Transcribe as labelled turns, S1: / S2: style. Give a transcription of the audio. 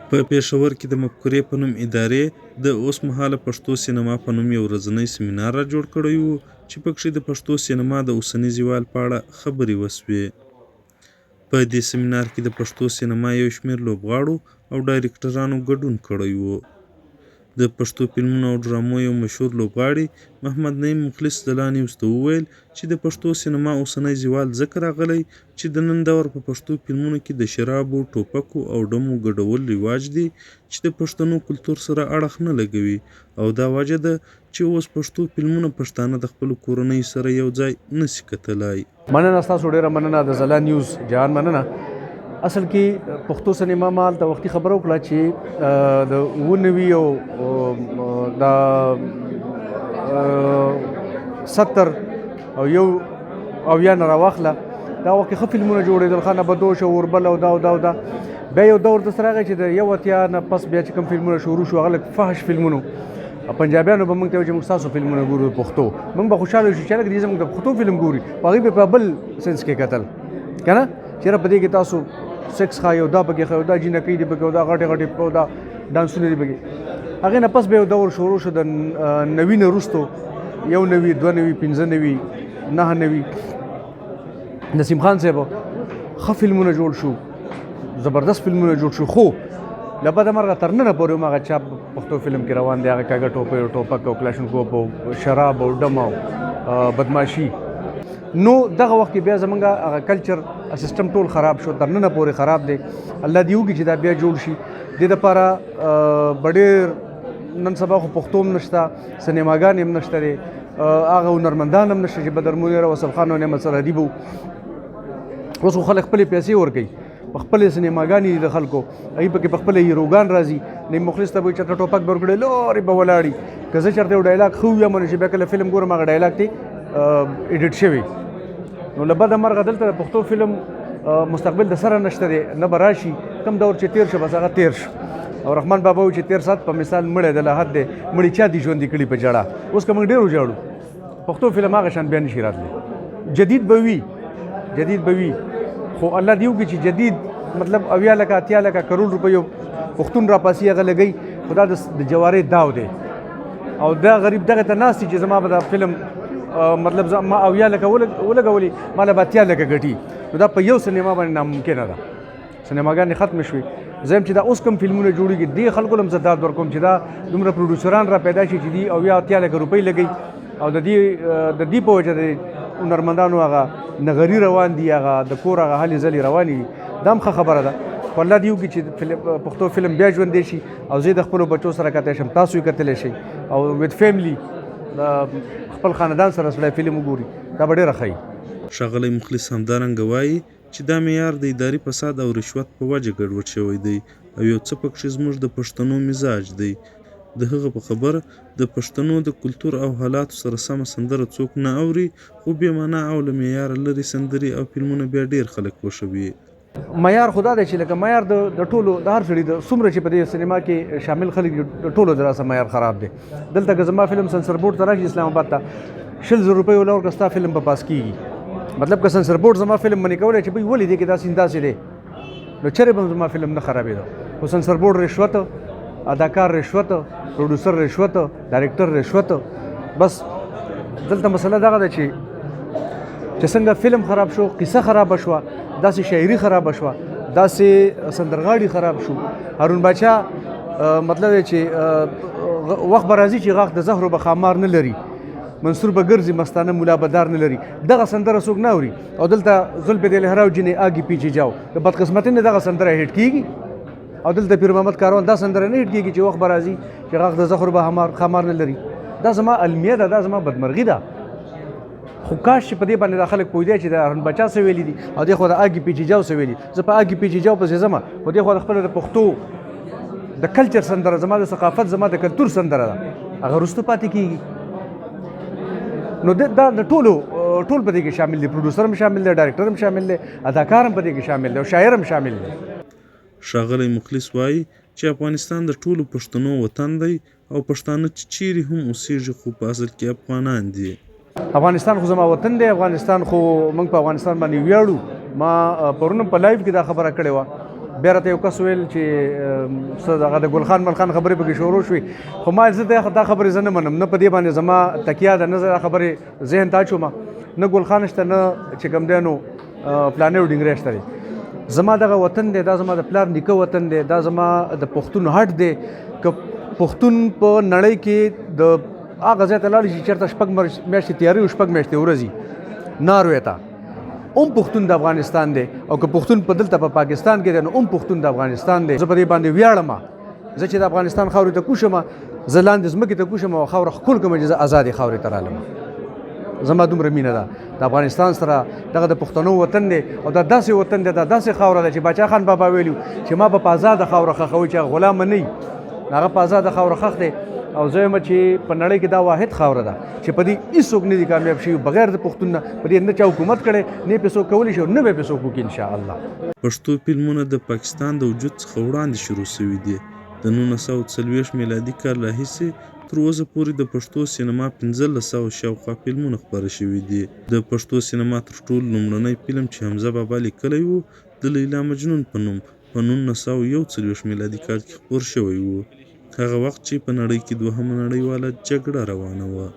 S1: په پېښور کې د مفکورې په نوم ادارې د اوسمهاله پښتو سینما په نوم یو ورځنی سیمینار را جوړ کړی و چې پکښې د پښتو سینما د اوسني زوال په اړه خبرې وسوې. په دې سیمینار کې د پښتو سینما یو شمېر لوبغاړو او ډایرکټرانو ګډون کړی و. د پښتو فلمونو او ډرامو یو مشهور لوبغاړي محمد نعیم مخلص ځلا نیوز ته وویل چې د پښتو سینما اوسنی زوال ځکه راغلی چې د نن دور په پښتو فلمونو کې د شرابو، ټوپکو او ډمو ګډول رواج دی چې د پښتنو کلتور سره اړخ نه لګوي او دا وجه ده چې اوس پښتو فلمونه پښتانه د خپلو کورنیو سره یو ځای نشي کتلای.
S2: مننه ستاسو ډیره مننه د ځلا نیوز جهان مننه. اصل کې پښتو سینما مال ته وختي خبره وکړه چې د 90 او د 70 او یو او یا نه راواخله دا وخت ښه فلمونه جوړېدل، خانه بدوش او اوربل او دا بیا یو دور داسې راغی چې د یو اتیا نه پس بیا چې کوم فلمونه شروع شو هغه فحش فلمونو پنجابیانو به موږ ته وایي چې موږ ستاسو فلمونه ګورو پښتو، موږ به خوشحاله شو چې هلکه دې زموږ د پښتو فلم ګوري، په هغې به په بل سنس کې کتل که نه چېرې په دې کې تاسو سیکس ښایي او دا پکې ښایي او دا جینکۍ دي پکې او دا غټې او دا ډانسونه دي پکې. هغې نه پس به یو دور شروع شو د 90 نه وروستو 1 90 2 90 15 90 9 90 نسیم خان صاحب ښه فلمونه جوړ شو، زبردست فلمونه جوړ شو، خو له بده مرغه تر ننه پورې هماغه چاپ پښتو فلم کې روان دی، هغه کاږه ټوپک او کلاشینکوف او شراب او ډم او بدماشي. نو دغه وخت کې بیا زمونږ هغه کلچر سیستم ټول خراب شو، تر ننه پورې خراب دی. الله دې وکړي چې دا بیا جوړ شي. دې دپاره ډېر نن سبا خو پښتو هم نشته، سینماګانې هم نشته دی، هغه هنرمندان هم نشته چې بدر منیر او اصف خان او نعمت سرحدي به اوس خو خلک خپلې پیسې ورکوي، په خپلې سینماګانې دي د خلکو، هغوی پکې په خپله هیروګان راځي. نعیم مخلص ته به وایي چېرته ټوپک به ورکړی لورې به ولاړي، که زه چېرته یو ډایلاګ ښه ووایم نو چې بیا کله فلم ګورم هغه ډایلاګ ته ایډیټ شوی. نو له بده مرغه دلته د پښتو فلم مستقبل د سره نشته دی، نه به راشي، کم دور چې تېر شو بس هغه تېر شو. او رحمان بابا وایي چې 13 ساعت په مثال مړی د لاحت دی، مړي چا دي ژوندي کړي په جړه. اوس که موږ ډېر وژاړو پښتو فلم هغه شان بیا نشي راتلی. جدید به وي خو الله دې وکړي چې جدید مطلب 80 لکه 80 لکه کروڑ روپیو پښتون راپاسي هغه لګوي، خو دا د جوارې داو دی او دا غریب دغه ته ناست چې زما به دا فلم مطلب ما 80 لکه ولګولي ماله به 80 لکه ګټي. نو دا په یو سینما باندې ناممکنه ده، سینماګانې ختم شوي. زه چې دا اوس کوم فلمونه جوړېږي دې خلکو له هم زه داد ورکوم چې دا دومره پروډوسران را پیدا شي چې دي 80 لکه روپۍ لګوي او د دې په وجه د هنرمندانو هغه نغري روان دي، هغه د کور هغه هلې ځلې روانې دي. دا هم ښه خبره ده، خو الله دې وکړي چې پښتو فلم بیا ژوندی شي او زه د خپلو بچو سره کتلی شم، تاسو یې کتلی شئ او وید فیملی خپل خاندان سره سړی فلم وګوري، دا به ډېره ښه وي.
S1: ښاغلی مخلص همدارنګه وایي چې دا معیار د اداري فساد او رشوت په وجه ګډوډ شوی دی او یو څه پکښې زموږ د پښتنو مزاج دی. د هغه په خبره د پښتنو د کلتور او حالاتو سره سمه سندره څوک نه اوري، خو بې معنا او له معیاره لرې سندرې او فلمونه بیا ډېر خلک خوښوي.
S2: معیار خدا دی چې لکه معیار د ټولو د هر سړي د څومره چې په دې سینما کې شامل خلک دي د ټولو د راسه معیار خراب دی. دلته که زما فلم سنسر بورډ ته راشي اسلام آباد ته 20,000 روپۍ وله ورکړه ستا فلم به پاس کېږي. مطلب که سنسر بورډ زما فلم منې کولی چې بھئی ولې دی کې داسې دی نو چېرې به زما فلم نه خرابېده. خو سنسر بورډ رشوت، اداکار رشوت، پروډوسر رشوت، ډایرکټر رشوت. بس دلته مسله دغه ده چې څنګه فلم خراب شو، قصه خرابه شوه، داسې شاعري خرابه شوه، داسې سندرغاړي خراب شو. هارون باچا مطلب دی چې وخت به راځي چې غاښ د زهرو به خامار نه لري، منصور به ګرځي مستانه مولا به دار نه لري. دغه سندره څوک نه اوري او دلته زلف دې لهراو جنې آګي پیچې جاو د بدقسمتۍ نه دغه سندره هیټ کېږي او دلته پیر محمد کاروان دا سندره نه هیټ کېږي چې وخت به راځي چې غاښ د زهرو به خامار نه لري. دا زما المیه ده، دا زما بدمرغي ده. خو کاش چې په دې باندې دا خلک پوهېدی چې د هارون باچا څه ویلي دي او دې خو د آګي پیچې جاو څه ویلي. زه په آګي پیچې جاو پسې ځم، خو دې خو د خپله د پښتو د کلچر سندره، زما د ثقافت، زما د کلتور سندره ده، هغه وروسته پاتې کېږي. نو دا د ټول په دې کې شامل دي، پروډوسر هم شامل دی، ډایرکټر هم شامل دی، اداکار هم په دې کې شامل دی او شاعر هم شامل دی.
S1: ښاغلی مخلص وایي چې افغانستان د ټولو پښتنو وطن دی او پښتانه چې چیرې هم اوسېږي خو په اصل کې افغانان دي.
S2: افغانستان خو زما وطن دی، افغانستان خو موږ په افغانستان باندې ویاړو. ما پرون په لایف کې دا خبره کړې وه بیا راته یو کس ویل چې څه دغه د ګلخان ملخان خبرې پکې شروع شوې خو ما زه دا خبرې زه نه منم نه په دې باندې زما تکیه ده نه زه دا خبرې ذهن ته اچوم نه ګلخان شته نه چې کوم دی نو پلانې او ډینګری شته دی زما دغه وطن دی دا زما د پلار نیکه وطن دی دا زما د پښتون هټ دی که پښتون په نړۍ کې د هغه ځای ته لاړ شي چېرته شپږ میاشتې تیاري او شپږ میاشتې ورځي ناروې ته پښتون د افغانستان دی او که پښتون په دلته په پاکستان کې دی نو پښتون د افغانستان دی زه په دې باندې ویاړم زه چې د افغانستان خاورې ته کوشم زه لاندې ځمکې ته کوشم او خاوره ښکل کوم چې زه ازادې خاورې ته رالم زما دومره مینه ده د افغانستان سره دغه د پښتنو وطن دی او دا داسې وطن دی دا داسې خاوره ده چې باچا خان بابا ویلي چې ما به په ازاده خاوره ښخوي چې هغه غلام نه وي هغه په ازاده خاوره ښخ دی او زه یم چې په نړۍ کې دا واحد خاوره ده چې په دې هېڅوک نه دي کامیاب شوي بغیر د پښتون نه په دې نه چا حکومت کړی نه یې پې څوک کولی شي او نه به یې پې څوک وکړي انشاءالله
S1: پښتو فلمونه د پاکستان د وجود څخه وړاندې شروع شوي دي د 1940 میلادي کال راهیسې تر اوسه پورې د پښتو سینما 1500 شاوخوا فلمونه خپاره شوي دي د پښتو سینما تر ټولو لومړنی فلم چې حمزه بابا لیکلی و د لیلا مجنون په نوم په 1941 میلادي کال کې خپور شوی و هغه وخت چې په نړۍ کې دوهمه نړیواله جګړه روانه وه